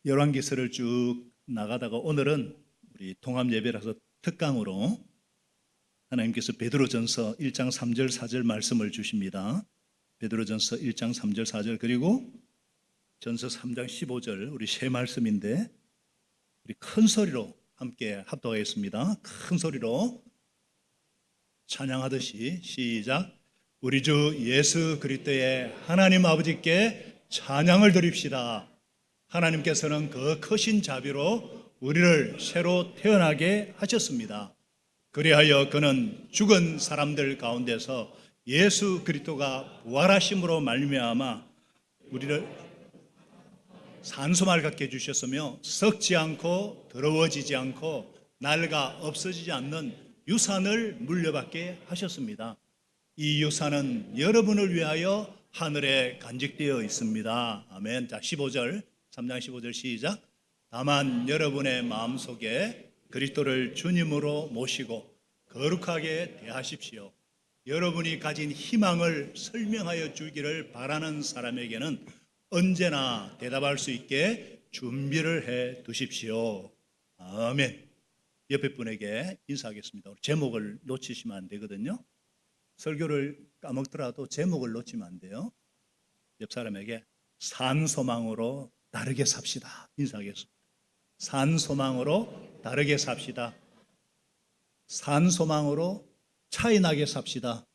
열왕기서를 쭉 나가다가 오늘은 우리 통합 예배라서 특강으로 하나님께서 베드로전서 1장 3절 4절 말씀을 주십니다. 베드로전서 1장 3절 4절 그리고 전서 3장 15절 우리 세 말씀인데 우리 큰 소리로 함께 합독하겠습니다. 큰 소리로 찬양하듯이 시작. 우리 주 예수 그리스도의 하나님 아버지께 찬양을 드립시다. 하나님께서는 그 크신 자비로 우리를 새로 태어나게 하셨습니다. 그리하여 그는 죽은 사람들 가운데서 예수 그리스도가 부활하심으로 말미암아 우리를 산소말 갖게 해주셨으며 썩지 않고 더러워지지 않고 낡아 없어지지 않는 유산을 물려받게 하셨습니다. 이 유산은 여러분을 위하여 하늘에 간직되어 있습니다. 아멘. 자, 15절 3장 15절 시작. 다만 여러분의 마음속에 그리스도를 주님으로 모시고 거룩하게 대하십시오. 여러분이 가진 희망을 설명하여 주기를 바라는 사람에게는 언제나 대답할 수 있게 준비를 해 두십시오. 아멘. 옆에 분에게 인사하겠습니다. 제목을 놓치시면 안 되거든요. 설교를 까먹더라도 제목을 놓치면 안 돼요. 옆 사람에게 산소망으로 다르게 삽시다. 인사하겠습니다. 산소망으로 다르게 삽시다. 산소망으로 차이나게 삽시다.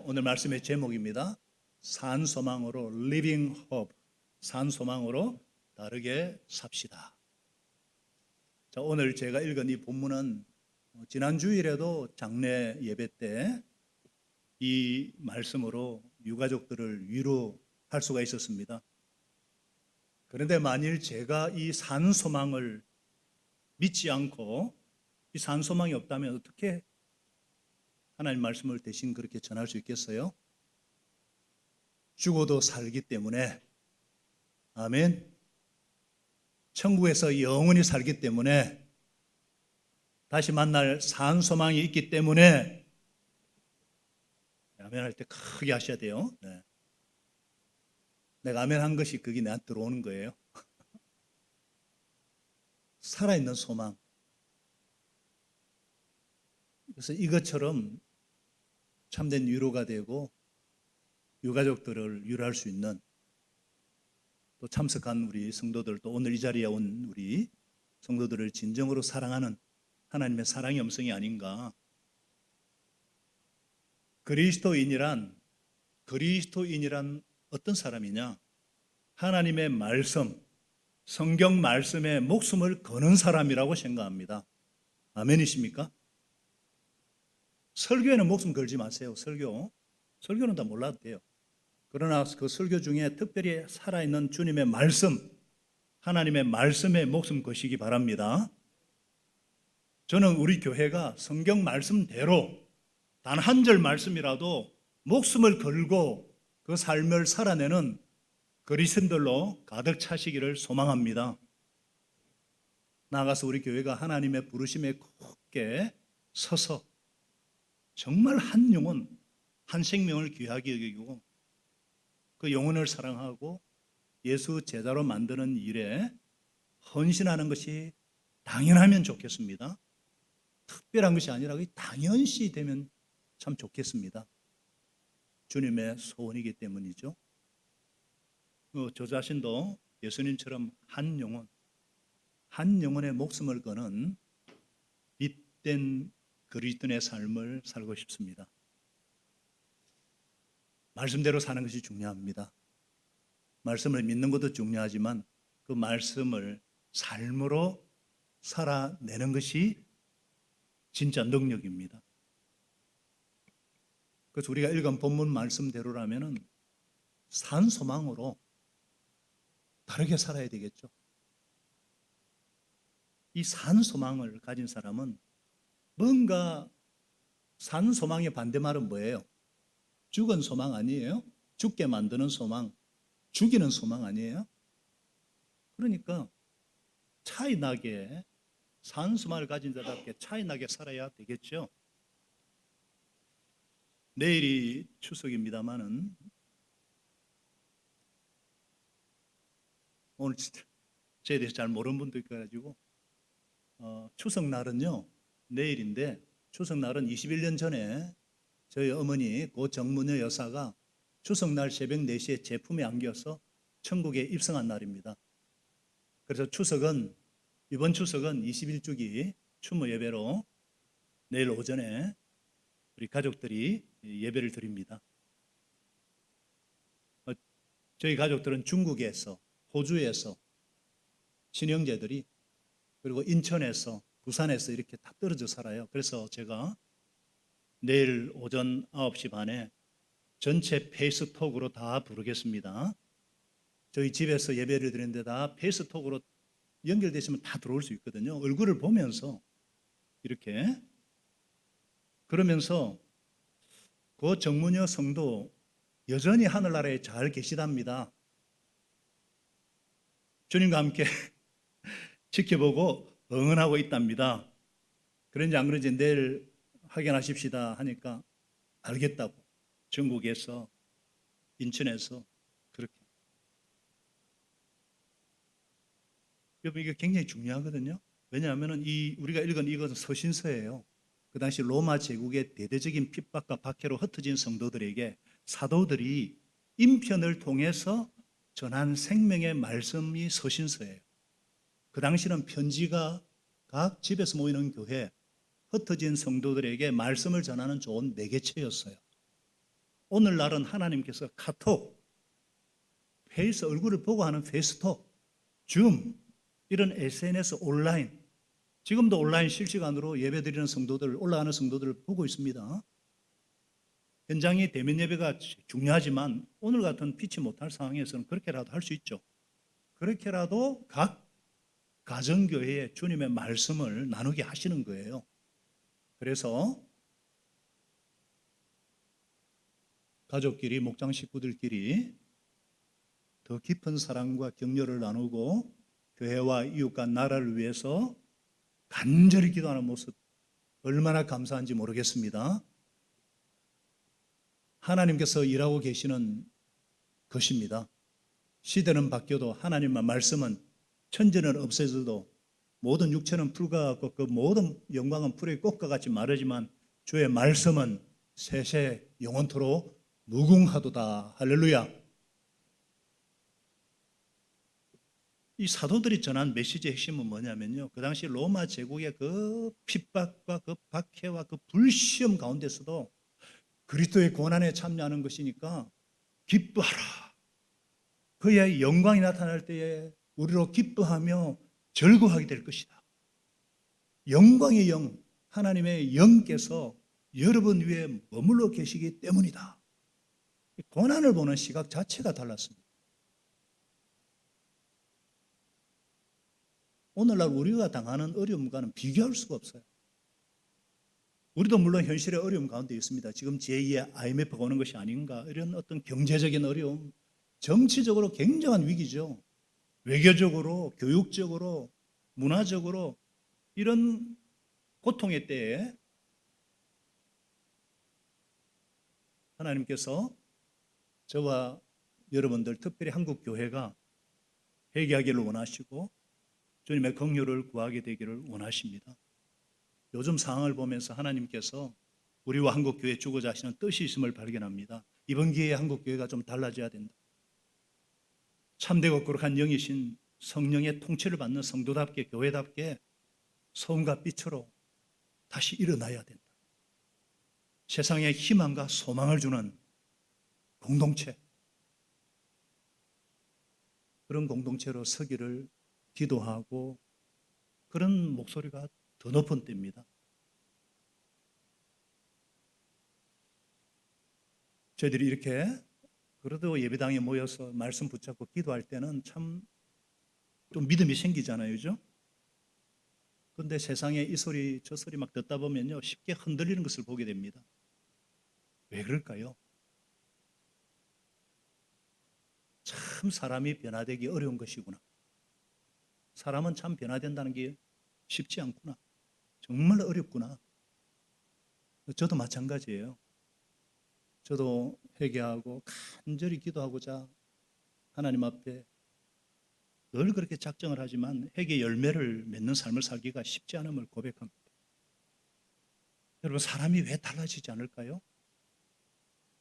오늘 말씀의 제목입니다. 산소망으로 Living Hope, 산소망으로 다르게 삽시다. 자, 오늘 제가 읽은 이 본문은 지난 주일에도 장례 예배 때 이 말씀으로 유가족들을 위로할 수가 있었습니다. 그런데 만일 제가 이 산소망을 믿지 않고 이 산소망이 없다면 어떻게 하나님 말씀을 대신 그렇게 전할 수 있겠어요? 죽어도 살기 때문에, 아멘. 천국에서 영원히 살기 때문에, 다시 만날 산소망이 있기 때문에, 아멘 할 때 크게 하셔야 돼요. 네. 내가 아멘 한 것이 그게 나한테 들어오는 거예요. 살아있는 소망. 그래서 이것처럼 참된 위로가 되고 유가족들을 위로할 수 있는 또 참석한 우리 성도들 또 오늘 이 자리에 온 우리 성도들을 진정으로 사랑하는 하나님의 사랑의 음성이 아닌가. 그리스도인이란 어떤 사람이냐? 하나님의 말씀, 성경 말씀에 목숨을 거는 사람이라고 생각합니다. 아멘이십니까? 설교에는 목숨 걸지 마세요. 설교는 다 몰라도 돼요. 그러나 그 설교 중에 특별히 살아있는 주님의 말씀, 하나님의 말씀에 목숨 거시기 바랍니다. 저는 우리 교회가 성경 말씀대로 단 한 절 말씀이라도 목숨을 걸고 그 삶을 살아내는 그리스도인들로 가득 차시기를 소망합니다. 나아가서 우리 교회가 하나님의 부르심에 굳게 서서 정말 한 영혼, 한 생명을 귀하게 여기고 그 영혼을 사랑하고 예수 제자로 만드는 일에 헌신하는 것이 당연하면 좋겠습니다. 특별한 것이 아니라 당연시 되면 참 좋겠습니다. 주님의 소원이기 때문이죠. 저 자신도 예수님처럼 한 영혼의 목숨을 거는 빛된 그리스도인의 삶을 살고 싶습니다. 말씀대로 사는 것이 중요합니다. 말씀을 믿는 것도 중요하지만 그 말씀을 삶으로 살아내는 것이 진짜 능력입니다. 그래서 우리가 읽은 본문 말씀대로라면 산소망으로 다르게 살아야 되겠죠. 이 산소망을 가진 사람은 뭔가 산소망의 반대말은 뭐예요? 죽은 소망 아니에요? 죽게 만드는 소망, 죽이는 소망 아니에요? 그러니까 차이나게 산소망을 가진 자답게 차이나게 살아야 되겠죠. 내일이 추석입니다마는 오늘 진짜 저에 대해서 잘 모르는 분도 있어가지고 추석날은요 내일인데 추석날은 21년 전에 저희 어머니 고 정문여 여사가 추석날 새벽 4시에 제품에 안겨서 천국에 입성한 날입니다. 그래서 이번 추석은 21주기 추모 예배로 내일 오전에 우리 가족들이 예배를 드립니다. 저희 가족들은 중국에서, 호주에서 친형제들이, 그리고 인천에서, 부산에서 이렇게 다 떨어져 살아요. 그래서 제가 내일 오전 9시 반에 전체 페이스톡으로 다 부르겠습니다. 저희 집에서 예배를 드리는데 다 페이스톡으로 연결되시면 다 들어올 수 있거든요. 얼굴을 보면서 이렇게. 그러면서 그 정문여 성도 여전히 하늘나라에 잘 계시답니다. 주님과 함께 지켜보고 응원하고 있답니다. 그런지 안 그런지 내일 확인하십시다 하니까 알겠다고, 전국에서, 인천에서 그렇게. 여러분, 이게 굉장히 중요하거든요. 왜냐하면 우리가 읽은 이것은 서신서예요. 그 당시 로마 제국의 대대적인 핍박과 박해로 흩어진 성도들에게 사도들이 인편을 통해서 전한 생명의 말씀이 서신서예요. 그 당시는 편지가 각 집에서 모이는 교회, 흩어진 성도들에게 말씀을 전하는 좋은 매개체였어요. 오늘날은 하나님께서 카톡, 페이스, 얼굴을 보고 하는 페이스톡, 줌, 이런 SNS 온라인, 지금도 온라인 실시간으로 예배드리는 성도들, 올라가는 성도들을 보고 있습니다. 현장의 대면 예배가 중요하지만 오늘 같은 피치 못할 상황에서는 그렇게라도 할 수 있죠. 그렇게라도 각 가정교회에 주님의 말씀을 나누게 하시는 거예요. 그래서 가족끼리, 목장 식구들끼리 더 깊은 사랑과 격려를 나누고 교회와 이웃과 나라를 위해서 간절히 기도하는 모습 얼마나 감사한지 모르겠습니다. 하나님께서 일하고 계시는 것입니다. 시대는 바뀌어도 하나님의 말씀은, 천지는 없어져도 모든 육체는 풀과 같고 그 모든 영광은 풀의 꽃과 같이 마르지만 주의 말씀은 세세 영원토록 무궁하도다. 할렐루야. 이 사도들이 전한 메시지의 핵심은 뭐냐면요, 그 당시 로마 제국의 그 핍박과 그 박해와 그 불시험 가운데서도 그리스도의 고난에 참여하는 것이니까 기뻐하라. 그의 영광이 나타날 때에 우리로 기뻐하며 즐거워하게 될 것이다. 영광의 영, 하나님의 영께서 여러분 위에 머물러 계시기 때문이다. 고난을 보는 시각 자체가 달랐습니다. 오늘날 우리가 당하는 어려움과는 비교할 수가 없어요. 우리도 물론 현실의 어려움 가운데 있습니다. 지금 제2의 IMF가 오는 것이 아닌가, 이런 어떤 경제적인 어려움, 정치적으로 굉장한 위기죠. 외교적으로, 교육적으로, 문화적으로 이런 고통의 때에 하나님께서 저와 여러분들, 특별히 한국 교회가 회개하기를 원하시고 주님의 긍휼을 구하게 되기를 원하십니다. 요즘 상황을 보면서 하나님께서 우리와 한국 교회에 주고자 하시는 뜻이 있음을 발견합니다. 이번 기회에 한국 교회가 좀 달라져야 된다. 참되고 거룩한 영이신 성령의 통치를 받는 성도답게, 교회답게 소금과 빛으로 다시 일어나야 된다. 세상에 희망과 소망을 주는 공동체, 그런 공동체로 서기를 기도하고, 그런 목소리가 더 높은 때입니다. 저희들이 이렇게 그래도 예배당에 모여서 말씀 붙잡고 기도할 때는 참 좀 믿음이 생기잖아요, 그죠? 그런데 세상에 이 소리 저 소리 막 듣다 보면요, 쉽게 흔들리는 것을 보게 됩니다. 왜 그럴까요? 참 사람이 변화되기 어려운 것이구나. 사람은 참 변화된다는 게 쉽지 않구나. 정말 어렵구나. 저도 마찬가지예요. 저도 회개하고 간절히 기도하고자 하나님 앞에 늘 그렇게 작정을 하지만 핵의 열매를 맺는 삶을 살기가 쉽지 않음을 고백합니다. 여러분, 사람이 왜 달라지지 않을까요?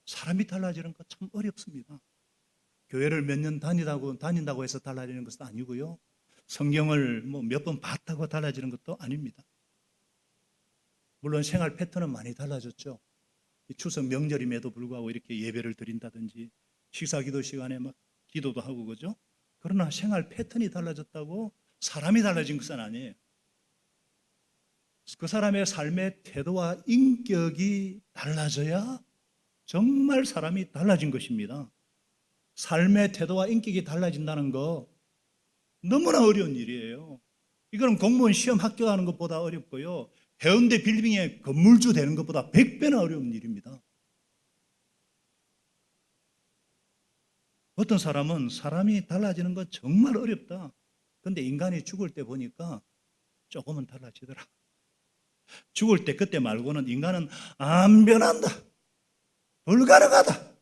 사람이 달라지는 거 참 어렵습니다. 교회를 몇 년 다닌다고 해서 달라지는 것도 아니고요. 성경을 몇 번 봤다고 달라지는 것도 아닙니다. 물론 생활 패턴은 많이 달라졌죠. 추석 명절임에도 불구하고 이렇게 예배를 드린다든지 식사 기도 시간에 막 기도도 하고 그죠? 그러나 생활 패턴이 달라졌다고 사람이 달라진 것은 아니에요. 그 사람의 삶의 태도와 인격이 달라져야 정말 사람이 달라진 것입니다. 삶의 태도와 인격이 달라진다는 거 너무나 어려운 일이에요. 이거는 공무원 시험 합격하는 것보다 어렵고요. 해운대 빌딩의 건물주 되는 것보다 100배나 어려운 일입니다. 어떤 사람은 사람이 달라지는 건 정말 어렵다. 그런데 인간이 죽을 때 보니까 조금은 달라지더라. 죽을 때 그때 말고는 인간은 안 변한다. 불가능하다.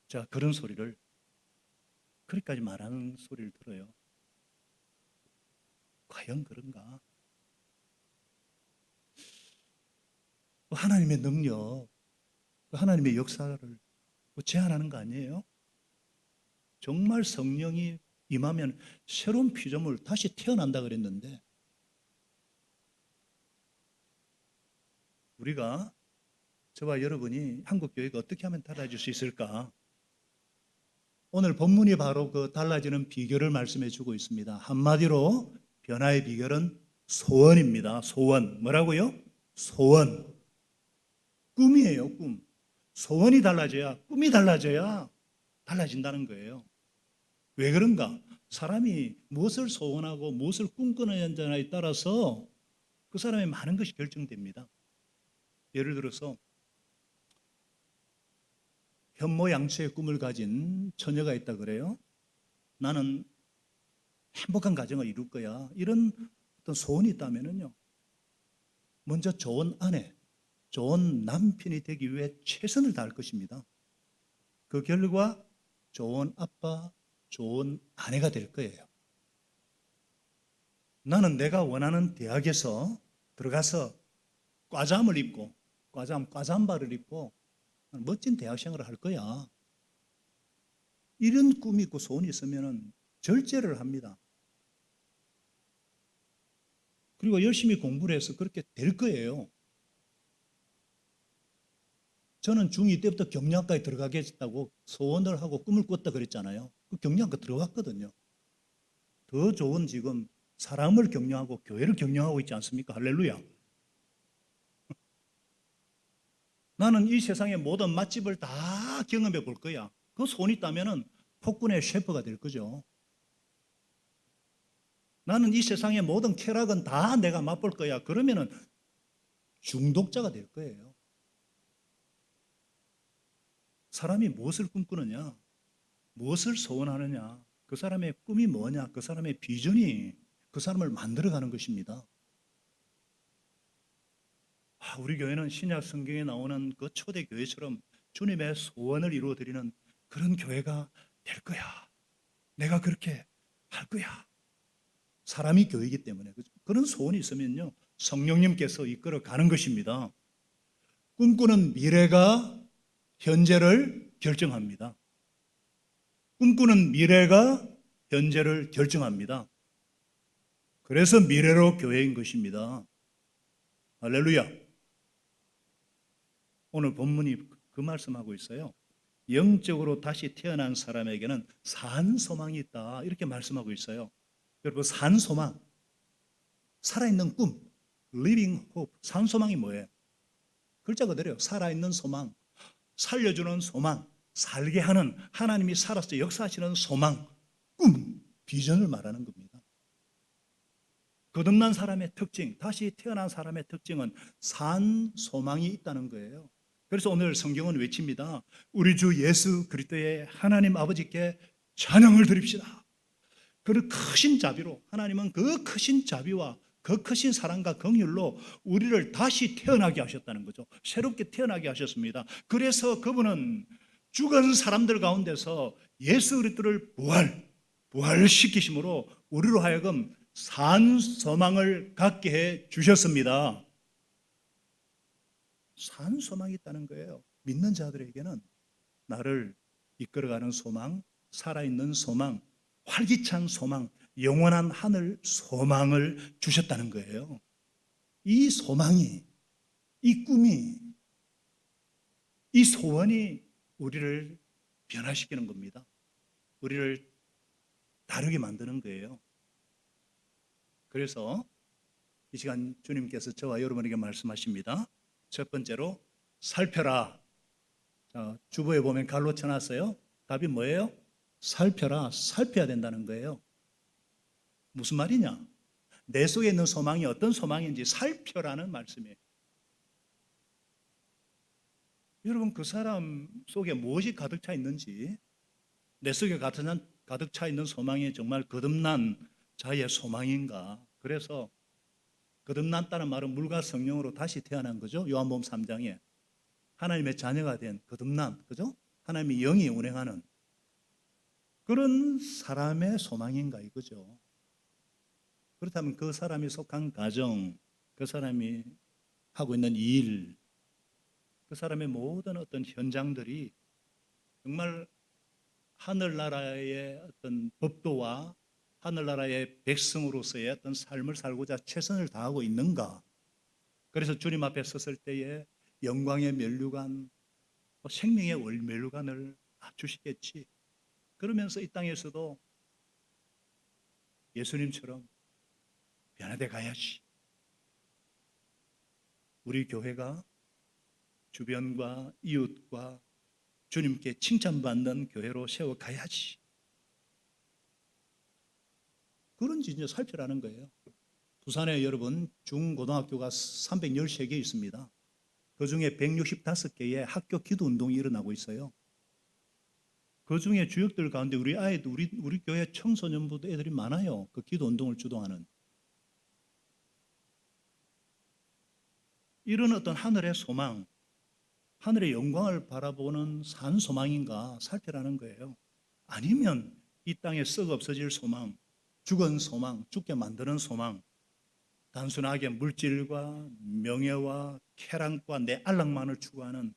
자, 그런 소리를 그렇게까지 말하는 소리를 들어요. 과연 그런가? 하나님의 능력, 하나님의 역사를 제한하는 거 아니에요? 정말 성령이 임하면 새로운 피조물 다시 태어난다 그랬는데 우리가 저와 여러분이 한국교회가 어떻게 하면 달라질 수 있을까? 오늘 본문이 바로 그 달라지는 비결을 말씀해 주고 있습니다. 한마디로 변화의 비결은 소원입니다. 소원. 뭐라고요? 소원. 꿈이에요, 꿈. 소원이 달라져야, 꿈이 달라져야 달라진다는 거예요. 왜 그런가? 사람이 무엇을 소원하고 무엇을 꿈꾸느냐에 따라서 그 사람의 많은 것이 결정됩니다. 예를 들어서 현모양처의 꿈을 가진 처녀가 있다 그래요. 나는 행복한 가정을 이룰 거야. 이런 어떤 소원이 있다면요. 먼저 좋은 아내, 좋은 남편이 되기 위해 최선을 다할 것입니다. 그 결과 좋은 아빠, 좋은 아내가 될 거예요. 나는 내가 원하는 대학에서 들어가서 과잠을 입고 과잠바를 입고 멋진 대학 생활을 할 거야. 이런 꿈이 있고 소원이 있으면 절제를 합니다. 그리고 열심히 공부를 해서 그렇게 될 거예요. 저는 중2 때부터 경영학과에 들어가겠다고 소원을 하고 꿈을 꿨다 그랬잖아요. 그 경영학과 들어갔거든요. 더 좋은 지금 사람을 경영하고 교회를 경영하고 있지 않습니까? 할렐루야. 나는 이 세상의 모든 맛집을 다 경험해 볼 거야. 그 소원이 있다면 폭군의 셰프가 될 거죠. 나는 이 세상의 모든 쾌락은 다 내가 맛볼 거야. 그러면은 중독자가 될 거예요. 사람이 무엇을 꿈꾸느냐, 무엇을 소원하느냐, 그 사람의 꿈이 뭐냐, 그 사람의 비전이 그 사람을 만들어가는 것입니다. 우리 교회는 신약 성경에 나오는 그 초대 교회처럼 주님의 소원을 이루어드리는 그런 교회가 될 거야. 내가 그렇게 할 거야. 사람이 교회이기 때문에 그런 소원이 있으면요, 성령님께서 이끌어 가는 것입니다. 꿈꾸는 미래가 현재를 결정합니다. 꿈꾸는 미래가 현재를 결정합니다. 그래서 미래로 교회인 것입니다. 할렐루야. 오늘 본문이 그 말씀하고 있어요. 영적으로 다시 태어난 사람에게는 산 소망이 있다. 이렇게 말씀하고 있어요. 여러분, 산 소망, 살아있는 꿈, living hope. 산 소망이 뭐예요? 글자 그대로요. 살아있는 소망, 살려주는 소망, 살게 하는, 하나님이 살아서 역사하시는 소망, 꿈, 비전을 말하는 겁니다. 거듭난 사람의 특징, 다시 태어난 사람의 특징은 산 소망이 있다는 거예요. 그래서 오늘 성경은 외칩니다. 우리 주 예수 그리스도의 하나님 아버지께 찬양을 드립시다. 그 크신 자비로, 하나님은 그 크신 자비와 그 크신 사랑과 긍휼로 우리를 다시 태어나게 하셨다는 거죠. 새롭게 태어나게 하셨습니다. 그래서 그분은 죽은 사람들 가운데서 예수 그리스도를 부활, 부활시키심으로 우리로 하여금 산 소망을 갖게 해 주셨습니다. 산 소망이 있다는 거예요. 믿는 자들에게는 나를 이끌어가는 소망, 살아있는 소망, 활기찬 소망, 영원한 하늘 소망을 주셨다는 거예요. 이 소망이, 이 꿈이, 이 소원이 우리를 변화시키는 겁니다. 우리를 다르게 만드는 거예요. 그래서 이 시간 주님께서 저와 여러분에게 말씀하십니다. 첫 번째로 살펴라. 자, 주보에 보면 갈로 쳐놨어요. 답이 뭐예요? 살펴라. 살펴야 된다는 거예요. 무슨 말이냐? 내 속에 있는 소망이 어떤 소망인지 살펴라는 말씀이에요. 여러분, 그 사람 속에 무엇이 가득 차 있는지, 내 속에 가득 차 있는 소망이 정말 거듭난 자의 소망인가? 그래서 거듭났다는 말은 물과 성령으로 다시 태어난 거죠. 요한복음 3장에 하나님의 자녀가 된 거듭난, 그죠? 하나님의 영이 운행하는 그런 사람의 소망인가 이거죠. 그렇다면 그 사람이 속한 가정, 그 사람이 하고 있는 일, 그 사람의 모든 어떤 현장들이 정말 하늘나라의 어떤 법도와 하늘나라의 백성으로서의 어떤 삶을 살고자 최선을 다하고 있는가? 그래서 주님 앞에 섰을 때에 영광의 면류관, 생명의 면류관을 주시겠지. 그러면서 이 땅에서도 예수님처럼 변화돼 가야지. 우리 교회가 주변과 이웃과 주님께 칭찬받는 교회로 세워가야지. 그런지 이제 살펴라는 거예요. 부산에 여러분 중고등학교가 313개 있습니다. 그 중에 165개의 학교 기도 운동이 일어나고 있어요. 그 중에 주역들 가운데 우리 아이도 우리 교회 청소년부도 애들이 많아요. 그 기도 운동을 주도하는. 이런 어떤 하늘의 소망, 하늘의 영광을 바라보는 산 소망인가 살펴라는 거예요. 아니면 이 땅에 썩어 없어질 소망, 죽은 소망, 죽게 만드는 소망, 단순하게 물질과 명예와 쾌락과 내 안락만을 추구하는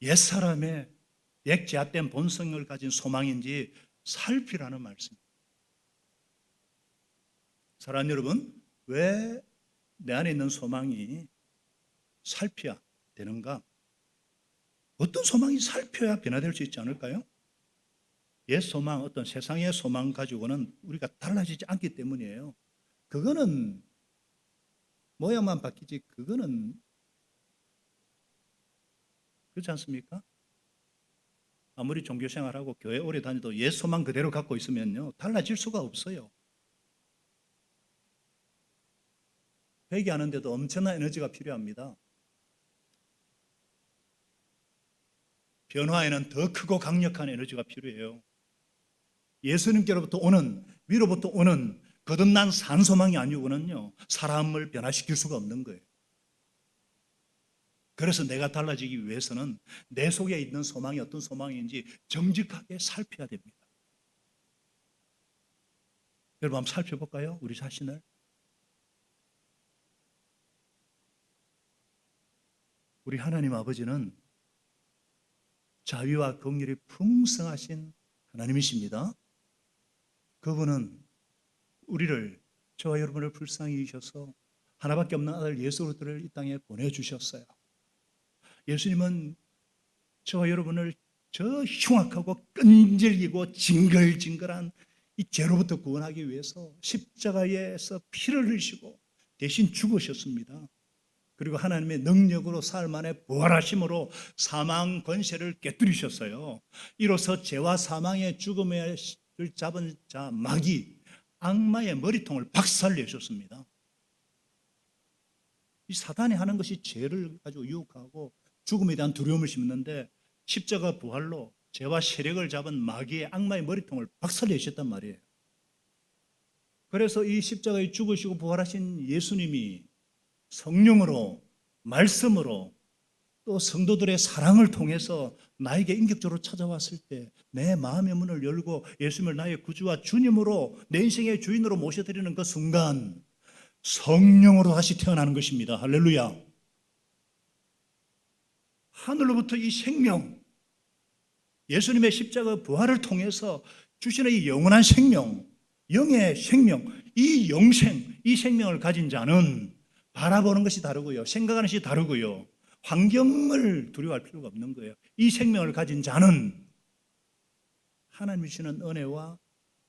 옛사람의 옛제압된 본성을 가진 소망인지 살피라는 말씀입니다. 사랑하는 여러분, 왜 내 안에 있는 소망이 살펴야 되는가? 어떤 소망이 살펴야 변화될 수 있지 않을까요? 옛 소망, 어떤 세상의 소망 가지고는 우리가 달라지지 않기 때문이에요. 그거는 모양만 바뀌지 그거는 그렇지 않습니까? 아무리 종교 생활하고 교회 오래 다녀도 옛 소망 그대로 갖고 있으면요 달라질 수가 없어요. 회개하는데도 엄청난 에너지가 필요합니다. 변화에는 더 크고 강력한 에너지가 필요해요. 예수님께로부터 오는, 위로부터 오는 거듭난 산소망이 아니고는요 사람을 변화시킬 수가 없는 거예요. 그래서 내가 달라지기 위해서는 내 속에 있는 소망이 어떤 소망인지 정직하게 살펴야 됩니다. 여러분 한번 살펴볼까요? 우리 자신을. 우리 하나님 아버지는 자비와 긍휼이 풍성하신 하나님이십니다. 그분은 우리를, 저와 여러분을 불쌍히 여기셔서 하나밖에 없는 아들 예수 그리스도를 이 땅에 보내주셨어요. 예수님은 저와 여러분을 저 흉악하고 끈질기고 징글징글한 이 죄로부터 구원하기 위해서 십자가에서 피를 흘리시고 대신 죽으셨습니다. 그리고 하나님의 능력으로 사흘 만에 부활하심으로 사망 권세를 깨뜨리셨어요. 이로써 죄와 사망의 죽음을 잡은 자 마귀, 악마의 머리통을 박살내셨습니다. 이 사단이 하는 것이 죄를 가지고 유혹하고 죽음에 대한 두려움을 심는데 십자가 부활로 죄와 세력을 잡은 마귀의 악마의 머리통을 박살내셨단 말이에요. 그래서 이 십자가에 죽으시고 부활하신 예수님이 성령으로 말씀으로 또 성도들의 사랑을 통해서 나에게 인격적으로 찾아왔을 때 내 마음의 문을 열고 예수님을 나의 구주와 주님으로 내 인생의 주인으로 모셔드리는 그 순간 성령으로 다시 태어나는 것입니다. 할렐루야. 하늘로부터 이 생명, 예수님의 십자가 부활을 통해서 주시는 이 영원한 생명, 영의 생명, 이 영생, 이 생명을 가진 자는 바라보는 것이 다르고요, 생각하는 것이 다르고요, 환경을 두려워할 필요가 없는 거예요. 이 생명을 가진 자는 하나님이 주시는 은혜와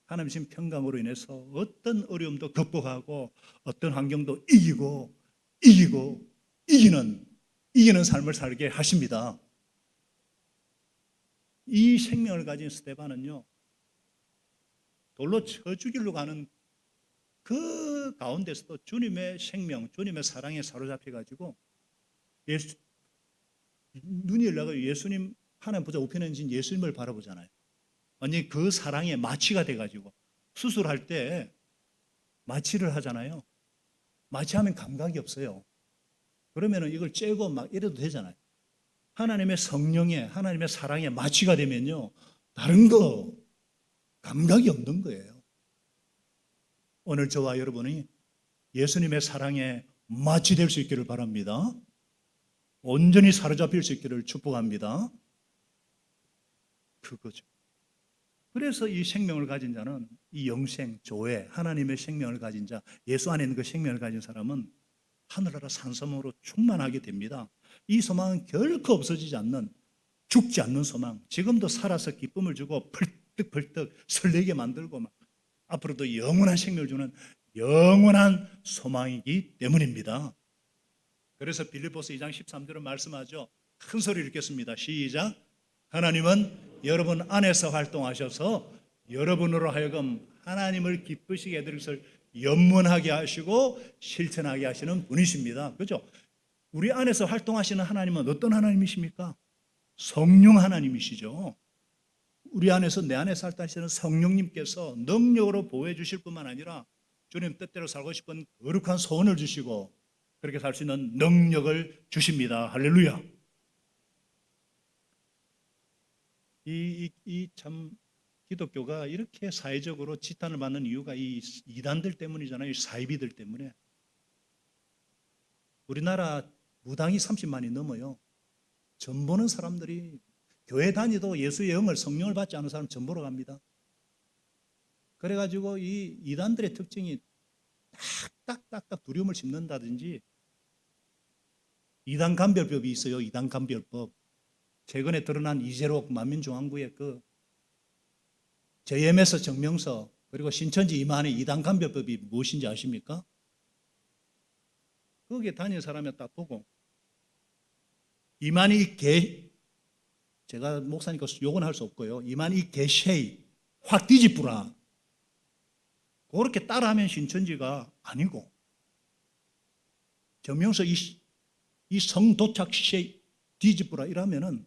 하나님이 주신 평강으로 인해서 어떤 어려움도 극복하고 어떤 환경도 이기는 삶을 살게 하십니다. 이 생명을 가진 스데반은요, 돌로 쳐 죽이려고 가는 그 가운데서도 주님의 생명, 주님의 사랑에 사로잡혀 가지고 눈이 열려가 예수님, 하나님 보좌 우편에 계신 예수님을 바라보잖아요. 완전히 그 사랑에 마취가 돼가지고 수술할 때 마취를 하잖아요. 마취하면 감각이 없어요. 그러면은 이걸 째고 막 이래도 되잖아요. 하나님의 성령에, 하나님의 사랑에 마취가 되면요, 다른 거 감각이 없는 거예요. 오늘 저와 여러분이 예수님의 사랑에 마취될 수 있기를 바랍니다. 온전히 사로잡힐 수 있기를 축복합니다. 그거죠. 그래서 이 생명을 가진 자는, 이 영생, 조회, 하나님의 생명을 가진 자, 예수 안에 있는 그 생명을 가진 사람은 하늘나라 산소망으로 충만하게 됩니다. 이 소망은 결코 없어지지 않는, 죽지 않는 소망, 지금도 살아서 기쁨을 주고 펄떡펄떡 설레게 만들고 막 앞으로도 영원한 생명을 주는 영원한 소망이기 때문입니다. 그래서 빌립보서 2장 13절은 말씀하죠. 큰 소리를 읽겠습니다. 시작. 하나님은 여러분 안에서 활동하셔서 여러분으로 하여금 하나님을 기쁘시게 해드릴 것을 염문하게 하시고 실천하게 하시는 분이십니다. 그렇죠? 우리 안에서 활동하시는 하나님은 어떤 하나님이십니까? 성령 하나님이시죠. 우리 안에서, 내 안에서 활동하시는 성령님께서 능력으로 보호해 주실 뿐만 아니라 주님 뜻대로 살고 싶은 거룩한 소원을 주시고 그렇게 살 수 있는 능력을 주십니다. 할렐루야. 이 참 기독교가 이렇게 사회적으로 지탄을 받는 이유가 이 이단들 때문이잖아요. 사이비들 때문에. 우리나라 무당이 30만이 넘어요. 점 보는 사람들이, 교회 다니도 예수의 영을, 성령을 받지 않은 사람 점 보러 갑니다. 그래가지고 이 이단들의 특징이 딱딱딱딱 두려움을 심는다든지, 이단 감별법이 있어요. 이단 감별법. 최근에 드러난 이재록 만민중앙구의 그 JMS 정명서, 그리고 신천지 이만희 이단 감별법이 무엇인지 아십니까? 거기에 다니는 사람이 딱 보고, 이만희 제가 목사니까 욕은 할 수 없고요, 이만희 개쉐이 확 뒤집부라, 그렇게 따라하면 신천지가 아니고, 정명서 이 성도착 쉐이 뒤집부라 이러면은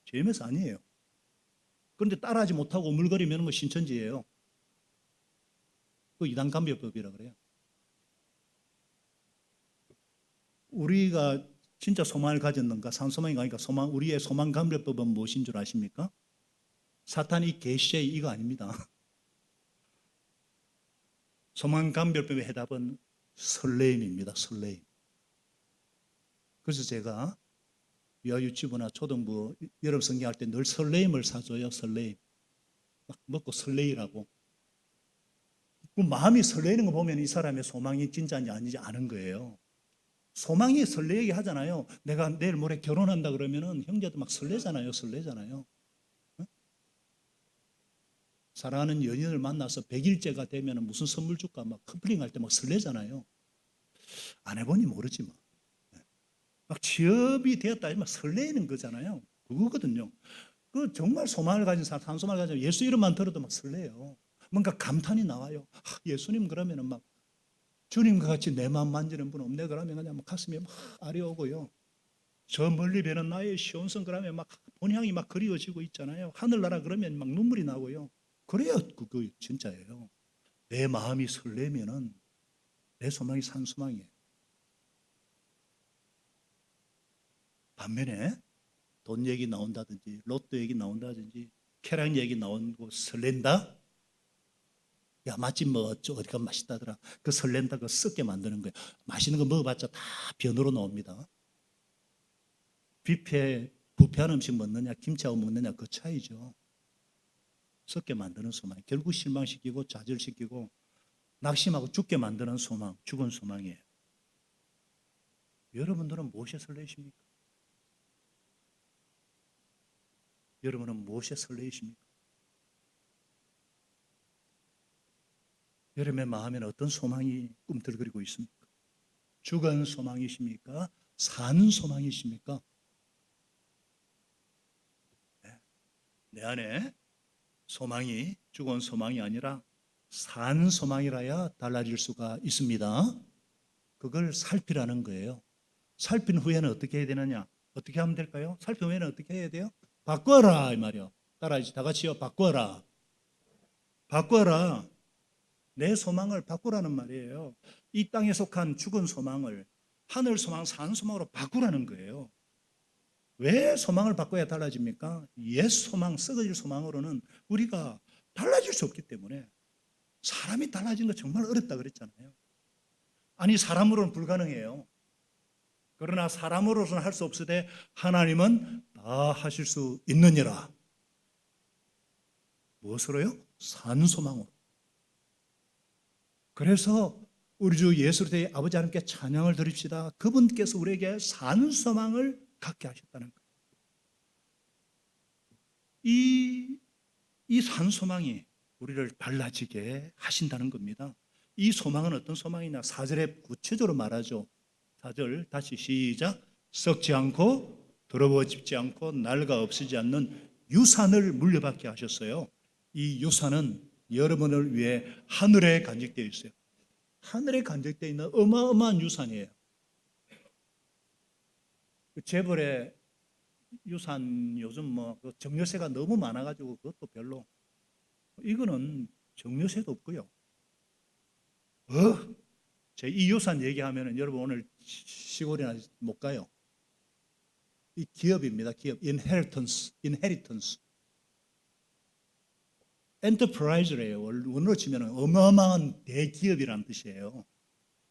JMS 아니에요. 그런데 따라하지 못하고 우물거리면 뭐 신천지예요. 그 이단 감별법이라 그래요. 우리가 진짜 소망을 가졌는가? 산소망이 가니까 소망, 우리의 소망 감별법은 무엇인 줄 아십니까? 사탄이 개시의 이거 아닙니다. 소망 감별법의 해답은 설레임입니다. 설레임. 그래서 제가 유아유치부나 초등부 여름 성경할 때 늘 설레임을 사줘요. 설레임. 막 먹고 설레이라고. 그 마음이 설레이는 거 보면 이 사람의 소망이 진짜인지 아닌지 아는 거예요. 소망이 설레게 하잖아요. 내가 내일 모레 결혼한다 그러면은 형제도 막 설레잖아요. 설레잖아요. 사랑하는 연인을 만나서 100일째가 되면 무슨 선물 줄까 막 커플링할 때 막 설레잖아요. 안 해보니 모르지만 막 취업이 되었다 막 설레는 거잖아요. 그거거든요. 그 정말 소망을 가진 사람, 산소망을 가진 사람, 예수 이름만 들어도 막 설레요. 뭔가 감탄이 나와요. 예수님 그러면은 막 주님과 같이 내 마음 만지는 분 없네 그러면 그냥 막 가슴이 막 아려오고요. 저 멀리 배는 나의 시온성 그러면 막 본향이 막 그리워지고 있잖아요. 하늘나라 그러면 막 눈물이 나고요. 그래야 그거 진짜예요. 내 마음이 설레면은 내 소망이 산소망이에요. 반면에 돈 얘기 나온다든지 로또 얘기 나온다든지 쾌락 얘기 나오고 설렌다? 야, 맛집 뭐 어디가 맛있다더라. 그 설렌다 그 썩게 만드는 거예요. 맛있는 거 먹어봤자 다 변으로 나옵니다. 부패한 음식 먹느냐 김치하고 먹느냐 그 차이죠. 썩게 만드는 소망. 결국 실망시키고 좌절시키고 낙심하고 죽게 만드는 소망, 죽은 소망이에요. 여러분들은 무엇에 설레십니까? 여러분은 무엇에 설레십니까? 여러분의 마음에는 어떤 소망이 꿈틀거리고 있습니까? 죽은 소망이십니까? 사는 소망이십니까? 내 안에 소망이 죽은 소망이 아니라 산 소망이라야 달라질 수가 있습니다. 그걸 살피라는 거예요. 살핀 후에는 어떻게 해야 되느냐? 어떻게 하면 될까요? 살핀 후에는 어떻게 해야 돼요? 바꿔라 이 말이요. 따라하지 다 같이요. 바꿔라. 바꿔라. 내 소망을 바꾸라는 말이에요. 이 땅에 속한 죽은 소망을 하늘 소망, 산 소망으로 바꾸라는 거예요. 왜 소망을 바꿔야 달라집니까? 옛 소망, 썩어질 소망으로는 우리가 달라질 수 없기 때문에. 사람이 달라진 거 정말 어렵다 그랬잖아요. 아니 사람으로는 불가능해요. 그러나 사람으로서는 할 수 없으되 하나님은 다 하실 수 있느니라. 무엇으로요? 산 소망으로. 그래서 우리 주 예수 그리스도의 아버지 하나님께 찬양을 드립시다. 그분께서 우리에게 산 소망을 갖게 하셨다는 거예요. 이 산 소망이 우리를 달라지게 하신다는 겁니다. 이 소망은 어떤 소망이냐? 4절에 구체적으로 말하죠. 4절 다시 시작. 썩지 않고 더러워지지 않고 낡아 없어지지 않는 유산을 물려받게 하셨어요. 이 유산은 여러분을 위해 하늘에 간직되어 있어요. 하늘에 간직되어 있는 어마어마한 유산이에요. 재벌의 유산 요즘 뭐 정려세가 너무 많아가지고 그것도 별로. 이거는 정려세도 없고요. 제 이 유산 얘기하면은 여러분 오늘 시골이나 못 가요. 이 기업입니다. 기업. inheritance. enterprise래요. 원어로 치면 어마어마한 대기업이라는 뜻이에요.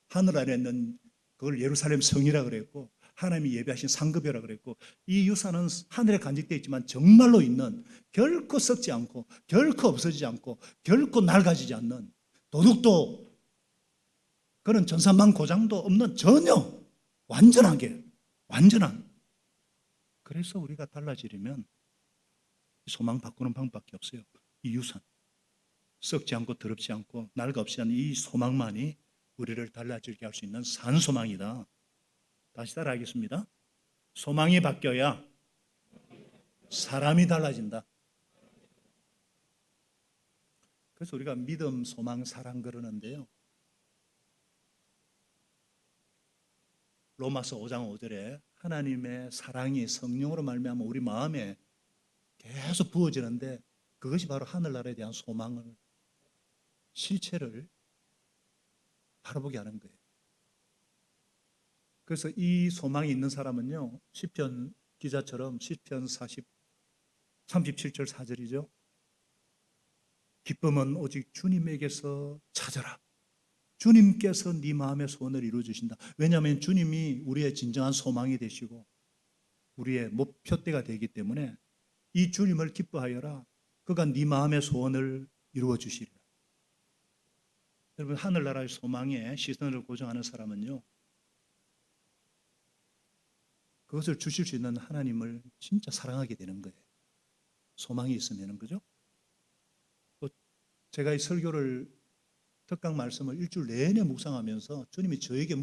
하늘 아래 있는 그걸 예루살렘 성이라 그랬고 하나님이 예배하신 상급이라 그랬고 이 유산은 하늘에 간직되어 있지만 정말로 있는 결코 썩지 않고 결코 없어지지 않고 결코 낡아지지 않는 도둑도 그런 전산망 고장도 없는 전혀 완전한 그래서 우리가 달라지려면 소망 바꾸는 방법밖에 없어요. 이 유산 썩지 않고 더럽지 않고 낡아 없지 않은 이 소망만이 우리를 달라지게 할 수 있는 산 소망이다. 다시 따라하겠습니다. 소망이 바뀌어야 사람이 달라진다. 그래서 우리가 믿음, 소망, 사랑 그러는데요. 로마서 5장 5절에 하나님의 사랑이 성령으로 말미암아 우리 마음에 계속 부어지는데 그것이 바로 하늘나라에 대한 소망을 실체를 바라보게 하는 거예요. 그래서 이 소망이 있는 사람은요. 시편 기자처럼 시편 37절 4절이죠. 기쁨은 오직 주님에게서 찾아라. 주님께서 네 마음의 소원을 이루어 주신다. 왜냐하면 주님이 우리의 진정한 소망이 되시고 우리의 목표대가 되기 때문에 이 주님을 기뻐하여라. 그가 네 마음의 소원을 이루어 주시리라. 여러분 하늘나라의 소망에 시선을 고정하는 사람은요. 그것을 주실 수 있는 하나님을 진짜 사랑하게 되는 거예요. 소망이 있으면 그죠? 또 제가 이 설교를 특강 말씀을 일주일 내내 묵상하면서 주님이 저에게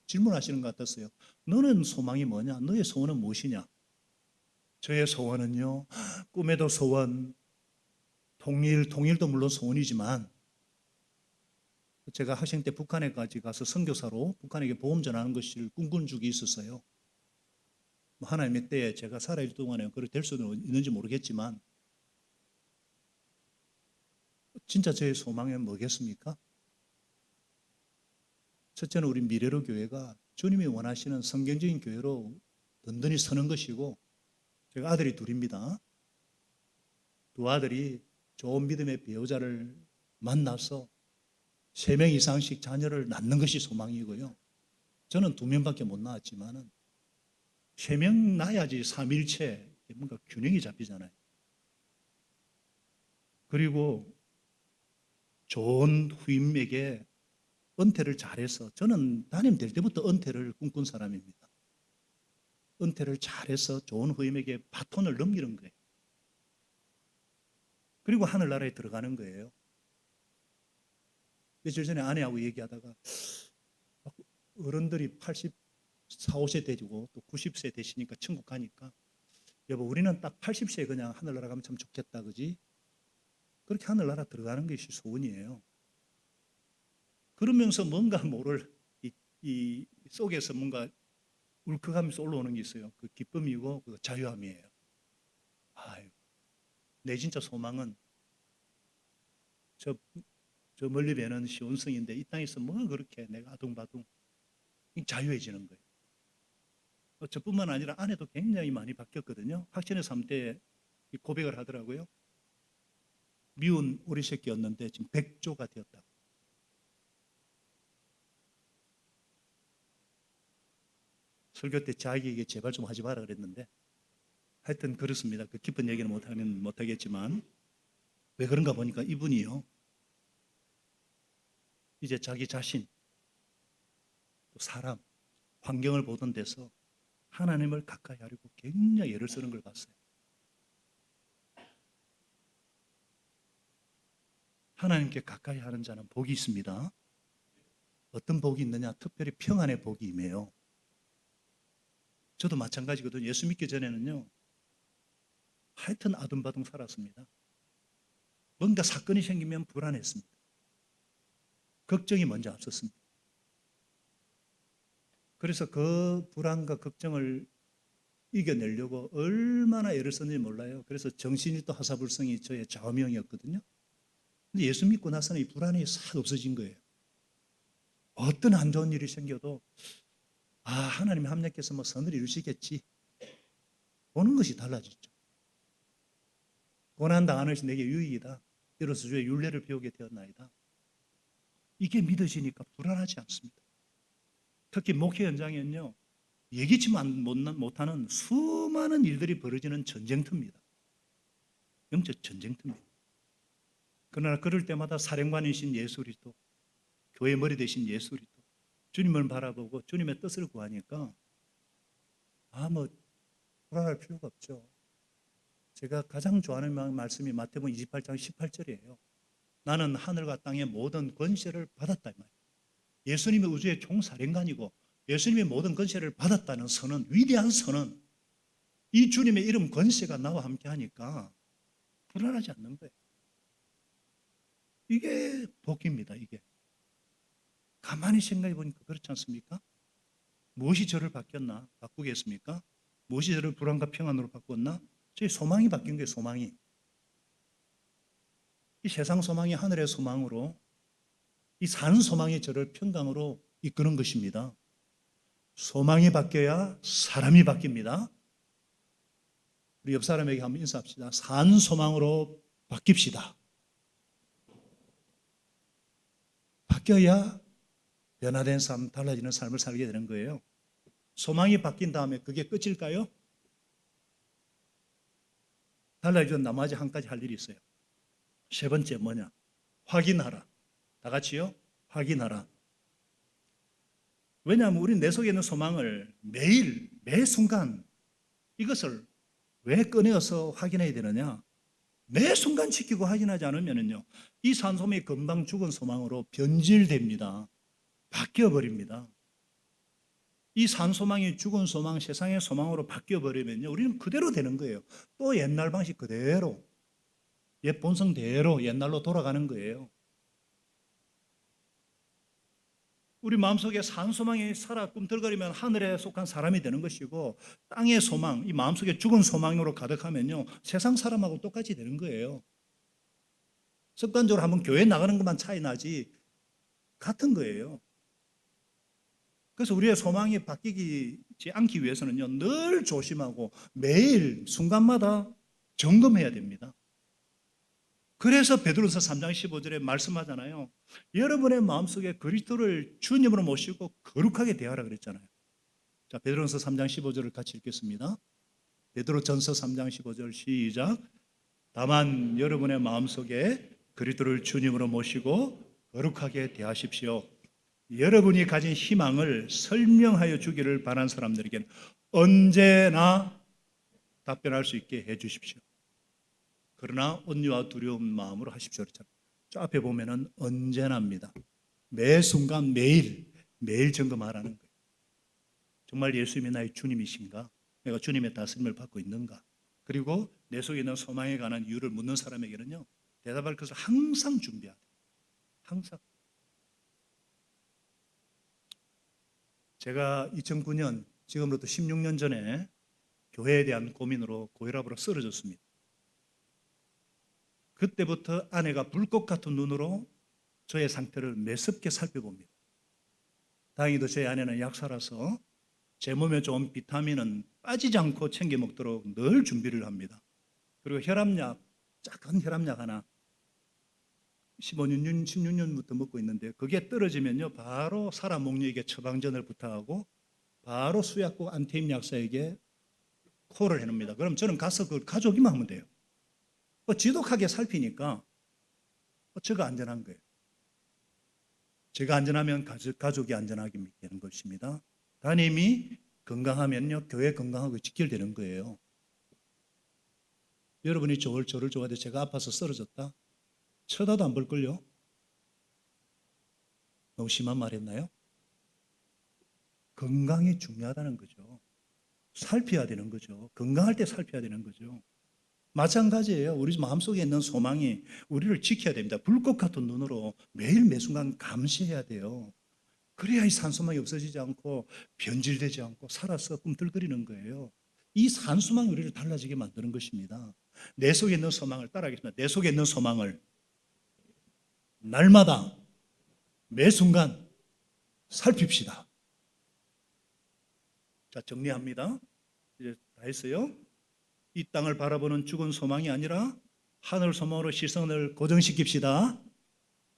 질문하시는 것 같았어요. 너는 소망이 뭐냐? 너의 소원은 무엇이냐? 저의 소원은요. 꿈에도 소원, 통일도 물론 소원이지만 제가 학생 때 북한에까지 가서 선교사로 북한에게 복음 전하는 것을 꿈꾸는 적이 있었어요. 하나님의 때에 제가 살아있을 동안에 그렇게 될 수는 있는지 모르겠지만 진짜 제 소망은 뭐겠습니까? 첫째는 우리 미래로 교회가 주님이 원하시는 성경적인 교회로 든든히 서는 것이고, 제가 아들이 둘입니다. 두 아들이 좋은 믿음의 배우자를 만나서 3명 이상씩 자녀를 낳는 것이 소망이고요. 저는 2명밖에 못 낳았지만은 3명 낳아야지 삼일체 뭔가 균형이 잡히잖아요. 그리고 좋은 후임에게 은퇴를 잘해서, 저는 담임 될 때부터 은퇴를 꿈꾼 사람입니다. 은퇴를 잘해서 좋은 후임에게 바톤을 넘기는 거예요. 그리고 하늘나라에 들어가는 거예요. 며칠 전에 아내하고 얘기하다가 어른들이 84, 5세 되고 또 90세 되시니까 천국 가니까, 여보 우리는 딱 80세에 그냥 하늘나라 가면 참 좋겠다, 그지? 그렇게 하늘나라 들어가는 것이 소원이에요. 그러면서 뭔가 모를 이 속에서 뭔가 울컥하면서 올라오는 게 있어요. 그 기쁨이고 그 자유함이에요. 아유, 내 진짜 소망은 저, 저 멀리 배는 시온성인데 이 땅에서 뭐 그렇게 내가 아둥바둥 자유해지는 거예요. 저뿐만 아니라 아내도 굉장히 많이 바뀌었거든요. 학전의 삶 때 고백을 하더라고요. 미운 우리 새끼였는데 지금 백조가 되었다. 설교 때 자기에게 제발 좀 하지 마라 그랬는데, 하여튼 그렇습니다. 그 깊은 얘기는 못하겠지만, 왜 그런가 보니까 이분이요, 이제 자기 자신, 또 사람, 환경을 보던 데서 하나님을 가까이 하려고 굉장히 애를 쓰는 걸 봤어요. 하나님께 가까이 하는 자는 복이 있습니다. 어떤 복이 있느냐? 특별히 평안의 복이 임해요. 저도 마찬가지거든요. 예수 믿기 전에는요, 하여튼 아둥바둥 살았습니다. 뭔가 사건이 생기면 불안했습니다. 걱정이 먼저 앞섰습니다. 그래서 그 불안과 걱정을 이겨내려고 얼마나 애를 썼는지 몰라요. 그래서 정신일도 하사불성이 저의 좌우명이었거든요. 근데 예수 믿고 나서는 이 불안이 싹 없어진 거예요. 어떤 안 좋은 일이 생겨도 하나님이 합력해서 뭐 선을 이루시겠지 보는 것이 달라졌죠. 고난 당하는 것이 내게 유익이다. 이로써 주의 율례를 배우게 되었나이다. 이게 믿어지니까 불안하지 않습니다. 특히 목회 현장에는요, 예기치 못하는 수많은 일들이 벌어지는 전쟁터입니다. 영적 전쟁터입니다. 그러나 그럴 때마다 사령관이신 예수 그리스도, 교회 머리 되신 예수 그리스도, 주님을 바라보고 주님의 뜻을 구하니까 뭐 불안할 필요가 없죠. 제가 가장 좋아하는 말씀이 마태복음 28장 18절이에요. 나는 하늘과 땅의 모든 권세를 받았다 이 말이에요. 예수님이 우주의 총사령관이고 예수님의 모든 권세를 받았다는 선언, 위대한 선언, 이 주님의 이름 권세가 나와 함께 하니까 불안하지 않는 거예요. 이게 복입니다. 이게 가만히 생각해 보니까 그렇지 않습니까? 무엇이 저를 바꾸겠습니까? 무엇이 저를 불안과 평안으로 바꿨나? 저희 소망이 바뀐 거예요. 소망이. 이 세상 소망이 하늘의 소망으로, 이 산 소망이 저를 평강으로 이끄는 것입니다. 소망이 바뀌어야 사람이 바뀝니다. 우리 옆 사람에게 한번 인사합시다. 산 소망으로 바뀝시다. 바뀌어야 변화된 삶, 달라지는 삶을 살게 되는 거예요. 소망이 바뀐 다음에 그게 끝일까요? 달라지는 나머지 한 가지 할 일이 있어요. 세 번째 뭐냐? 확인하라. 다 같이요? 확인하라. 왜냐하면 우리 내 속에 있는 소망을 매일, 매 순간 이것을 왜 꺼내어서 확인해야 되느냐? 매 순간 지키고 확인하지 않으면요, 이 산소망이 금방 죽은 소망으로 변질됩니다. 바뀌어버립니다. 이 산소망이 죽은 소망, 세상의 소망으로 바뀌어버리면요, 우리는 그대로 되는 거예요. 또 옛날 방식 그대로, 옛 본성대로 옛날로 돌아가는 거예요. 우리 마음속에 산소망이 살아 꿈틀거리면 하늘에 속한 사람이 되는 것이고, 땅의 소망, 이 마음속에 죽은 소망으로 가득하면요, 세상 사람하고 똑같이 되는 거예요. 습관적으로 한번 교회 나가는 것만 차이 나지 같은 거예요. 그래서 우리의 소망이 바뀌지 않기 위해서는요, 늘 조심하고 매일 순간마다 점검해야 됩니다. 그래서 베드로서 3장 15절에 말씀하잖아요. 여러분의 마음속에 그리스도를 주님으로 모시고 거룩하게 대하라 그랬잖아요. 자, 베드로서 3장 15절을 같이 읽겠습니다. 베드로전서 3장 15절 시작. 다만 여러분의 마음속에 그리스도를 주님으로 모시고 거룩하게 대하십시오. 여러분이 가진 희망을 설명하여 주기를 바란 사람들에게는 언제나 답변할 수 있게 해 주십시오. 그러나 온유와 두려운 마음으로 하십시오. 저 앞에 보면은 언제나입니다. 매 순간 매일 점검하라는 거예요. 정말 예수님이 나의 주님이신가? 내가 주님의 다스림을 받고 있는가? 그리고 내 속에 있는 소망에 관한 이유를 묻는 사람에게는요, 대답할 것을 항상 준비해야 돼요. 항상. 제가 2009년, 지금으로부터 16년 전에 교회에 대한 고민으로 고혈압으로 쓰러졌습니다. 그때부터 아내가 불꽃 같은 눈으로 저의 상태를 매섭게 살펴봅니다. 다행히도 제 아내는 약사라서 제 몸에 좋은 비타민은 빠지지 않고 챙겨 먹도록 늘 준비를 합니다. 그리고 혈압약, 작은 혈압약 하나 15년, 16년부터 먹고 있는데 그게 떨어지면요 바로 사람 목리에게 처방전을 부탁하고 바로 수약국 안태임 약사에게 콜을 해놓습니다. 그럼 저는 가서 그걸 가져오기만 하면 돼요. 지독하게 살피니까 제가 안전한 거예요. 제가 안전하면 가족이 안전하게 되는 것입니다. 담임이 건강하면요 교회 건강하고 직결되는 거예요. 여러분이 저를 좋아하는데 제가 아파서 쓰러졌다? 쳐다도 안 볼걸요? 너무 심한 말 했나요? 건강이 중요하다는 거죠. 살펴야 되는 거죠. 건강할 때 살펴야 되는 거죠. 마찬가지예요. 우리 마음속에 있는 소망이 우리를 지켜야 됩니다. 불꽃 같은 눈으로 매일 매순간 감시해야 돼요. 그래야 이 산소망이 없어지지 않고 변질되지 않고 살아서 꿈틀거리는 거예요. 이 산소망이 우리를 달라지게 만드는 것입니다. 내 속에 있는 소망을 따라하겠습니다. 내 속에 있는 소망을 날마다 매 순간 살핍시다. 자, 정리합니다. 이제 다 했어요. 이 땅을 바라보는 죽은 소망이 아니라 하늘 소망으로 시선을 고정시킵시다.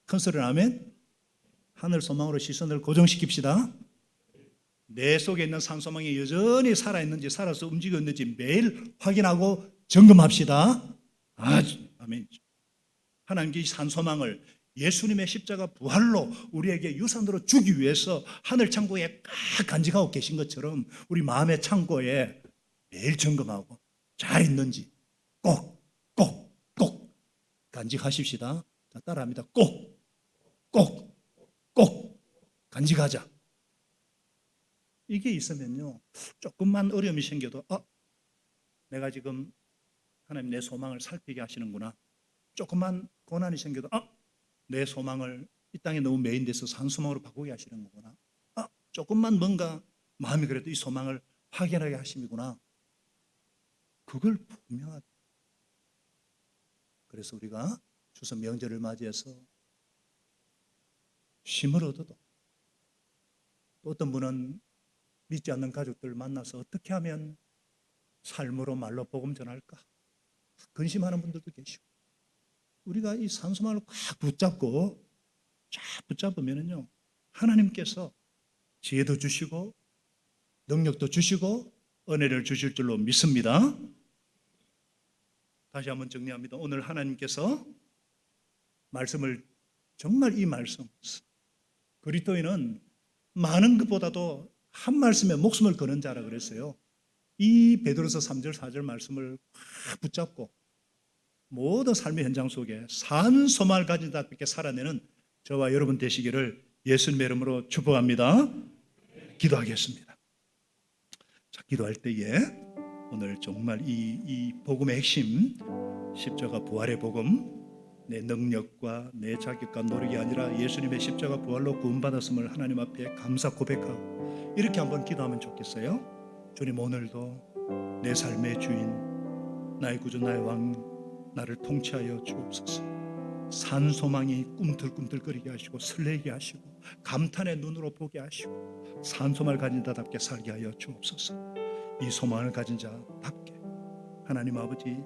큰 소리로 아멘. 하늘 소망으로 시선을 고정시킵시다. 내 속에 있는 산소망이 여전히 살아있는지 살아서 움직이고 있는지 매일 확인하고 점검합시다. 아멘. 하나님께 이 산소망을 예수님의 십자가 부활로 우리에게 유산으로 주기 위해서 하늘 창고에 꽉 간직하고 계신 것처럼 우리 마음의 창고에 매일 점검하고 잘 있는지 꼭 간직하십시다. 자, 따라합니다. 꼭 간직하자. 이게 있으면요 조금만 어려움이 생겨도 내가 지금 하나님 내 소망을 살피게 하시는구나. 조금만 고난이 생겨도 내 소망을 이 땅에 너무 매인돼서 산소망으로 바꾸게 하시는 거구나. 조금만 뭔가 마음이 그래도 이 소망을 확인하게 하심이구나. 그걸 분명하게. 그래서 우리가 추석 명절을 맞이해서 쉼을 얻어도 또 어떤 분은 믿지 않는 가족들 만나서 어떻게 하면 삶으로 말로 복음 전할까 근심하는 분들도 계시고, 우리가 이 산소망을 꽉 붙잡으면요 하나님께서 지혜도 주시고 능력도 주시고 은혜를 주실 줄로 믿습니다. 다시 한번 정리합니다. 오늘 하나님께서 말씀을 정말 이 말씀 그리스도인은 많은 것보다도 한 말씀에 목숨을 거는 자라 그랬어요. 이 베드로서 3절 4절 말씀을 확 붙잡고 모든 삶의 현장 속에 산 소망을 가진 자답게 살아내는 저와 여러분 되시기를 예수님의 이름으로 축복합니다. 기도하겠습니다. 자, 기도할 때에 오늘 정말 이 복음의 핵심 십자가 부활의 복음, 내 능력과 내 자격과 노력이 아니라 예수님의 십자가 부활로 구원받았음을 하나님 앞에 감사 고백하고 이렇게 한번 기도하면 좋겠어요. 주님, 오늘도 내 삶의 주인, 나의 구주, 나의 왕, 나를 통치하여 주옵소서. 산소망이 꿈틀꿈틀거리게 하시고 설레게 하시고 감탄의 눈으로 보게 하시고 산소망을 가진 자답게 살게 하여 주옵소서. 이 소망을 가진 자답게 하나님 아버지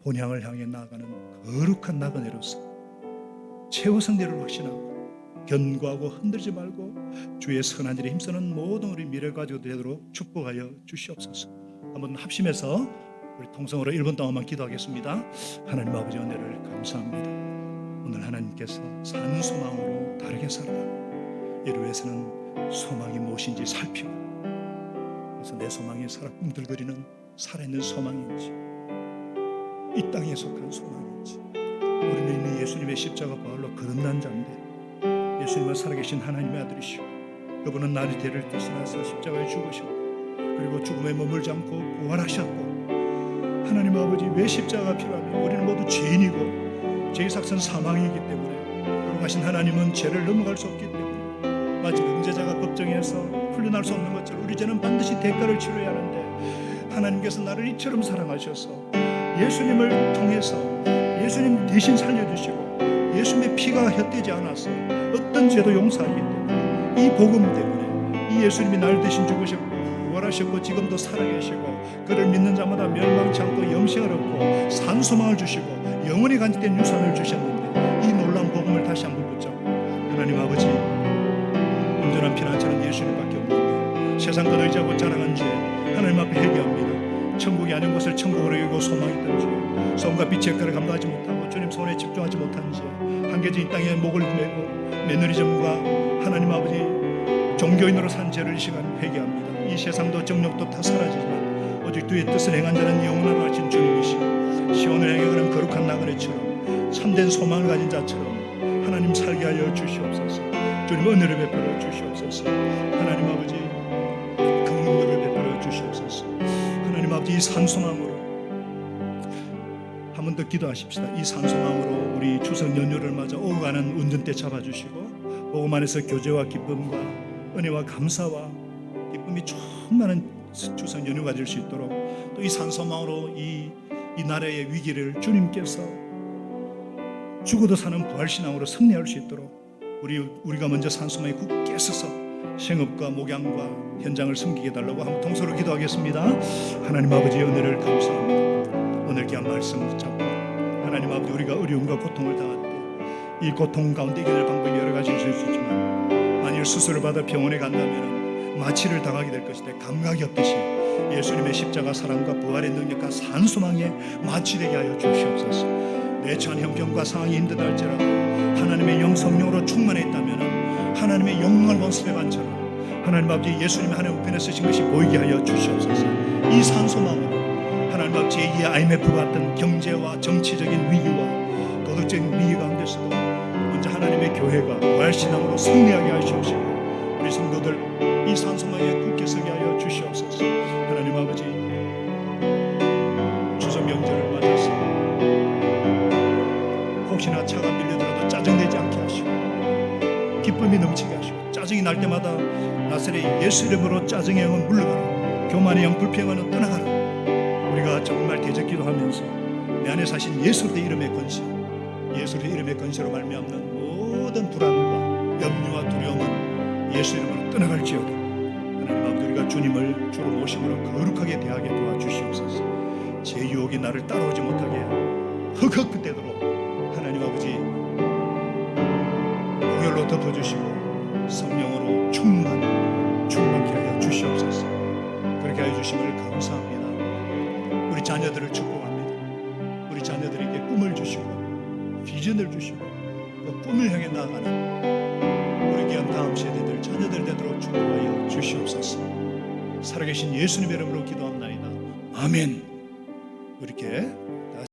본향을 향해 나아가는 거룩한 나그네로서 최후성대를 확신하고 견고하고 흔들지 말고 주의 선한 일에 힘쓰는 모든 우리 미래 가지고 되도록 축복하여 주시옵소서. 한번 합심해서 우리 통성으로 1분 동안만 기도하겠습니다. 하나님 아버지 은혜를 감사합니다. 오늘 하나님께서 산 소망으로 다르게 살아라, 이를 위해서는 소망이 무엇인지 살피고, 그래서 내 소망이 살아 꿈들거리는 살아있는 소망인지, 이 땅에 속한 소망인지, 우리는 이미 예수님의 십자가 부활로 거듭난 자인데 예수님은 살아계신 하나님의 아들이시고 그분은 나를 대를 대신하사 십자가에 죽으셨고 그리고 죽음에 머물지 않고 부활하셨고, 하나님 아버지 왜 십자가가 필요하면 우리는 모두 죄인이고 죄의 삭선 사망이기 때문에 거룩하신 하나님은 죄를 넘어갈 수 없기 때문에 마치 범죄자가 법정에서 풀려날 수 없는 것처럼 우리 죄는 반드시 대가를 치러야 하는데, 하나님께서 나를 이처럼 사랑하셔서 예수님을 통해서 예수님 대신 살려주시고 예수님의 피가 헛되지 않아서 어떤 죄도 용서하기 때문에, 이 복음 때문에 이 예수님이 나를 대신 죽으셨고 부활하셨고 지금도 살아계시고 그를 믿는 자마다 멸망치 않고 영생을 얻고 산소망을 주시고 영원히 간직된 유산을 주셨는데, 이 놀라운 복음을 다시 한번 붙잡고 하나님 아버지 온전한 피난처는 예수님밖에 없는데 세상 것 의지하고 자랑한 죄 하나님 앞에 회개합니다. 천국이 아닌 것을 천국으로 여기고 소망했던 죄, 소음과 빛의 역할을 감당하지 못하고 주님 손에 집중하지 못한 죄, 한계진 이 땅에 목을 메고 매너리즘과 하나님 아버지 종교인으로 산 죄를 이 시간 회개합니다. 이 세상도 정욕도 다 사라지지만 오직 주의 뜻을 행한 자는 영원하라 하신 주님이시고 시온을 향해 가는 거룩한 나그네처럼 참된 소망을 가진 자처럼 하나님 살게 하여 주시옵소서. 주님 은혜를 베풀어 주시옵소서. 하나님 아버지 긍휼을 베풀어 주시옵소서. 하나님 아버지 이 산소망으로 한 번 더 기도하십시다. 이 산소망으로 우리 추석 연휴를 맞아 오고 가는 운전대 잡아주시고 복음 안에서 교제와 기쁨과 은혜와 감사와 기쁨이 충만한 추석 연휴가 될 수 있도록, 또 이 산소망으로 이 나라의 위기를 주님께서 죽어도 사는 부활신앙으로 승리할 수 있도록 우리가 먼저 산소망에 굳게 서서 생업과 목양과 현장을 섬기게 해달라고 한번 통서로 기도하겠습니다. 하나님 아버지 은혜를 감사합니다. 오늘 귀한 말씀 붙잡고 하나님 아버지 우리가 어려움과 고통을 당할 때 이 고통 가운데 이겨낼 방법이 여러 가지 있을 수 있지만 만일 수술을 받아 병원에 간다면 마취를 당하게 될 것인데 감각이 없듯이 예수님의 십자가 사랑과 부활의 능력과 산소망에 마취되게 하여 주시옵소서. 내 처한 형편과 상황이 힘들다 할지라도 하나님의 영성령으로 충만해 있다면 하나님의 영광을 본 수레반처럼 하나님 아버지 예수님의 하나님 우편에 쓰신 것이 보이게 하여 주시옵소서. 이 산소망으로 하나님 아버지 제2의 IMF 같은 경제와 정치적인 위기와 도덕적인 위기 가운데서도 먼저 하나님의 교회가 부활신앙으로 승리하게 하시옵시고 우리 성도들 이 산소망에 굳게 서게 하여 주시옵소서. 하나님 아버지 추석 명절을 맞아서 혹시나 차가 밀려들어도 짜증내지 않게 하시고 기쁨이 넘치게 하시고, 짜증이 날 때마다 나사렛 예수 이름으로 짜증의 영은 물러가라, 교만의 영 불평은 떠나가라. 우리가 정말 대적기도 하면서 내 안에 사신 예수의 이름의 권세, 예수의 이름의 권세로 말미암는 모든 불안과 염려와 두려움은 예수 이름으로 떠나갈지어다. 하나님 아버지 우리가 주님을 주로 모심으로 거룩하게 대하게 도와주시옵소서. 제 유혹이 나를 따라오지 못하게 흑흑 그때도록 하나님 아버지 보혈로 덮어주시고 성령으로 충만케 하여 주시옵소서. 그렇게 하여 주심을 감사합니다. 우리 자녀들을 축복합니다. 우리 자녀들에게 꿈을 주시고 비전을 주시고 그 꿈을 향해 나아가는 우리 귀한 다음 세대들 자녀들 되도록 축복하여 주시옵소서. 살아계신 예수님의 이름으로 기도합나이다. 아멘. 이렇게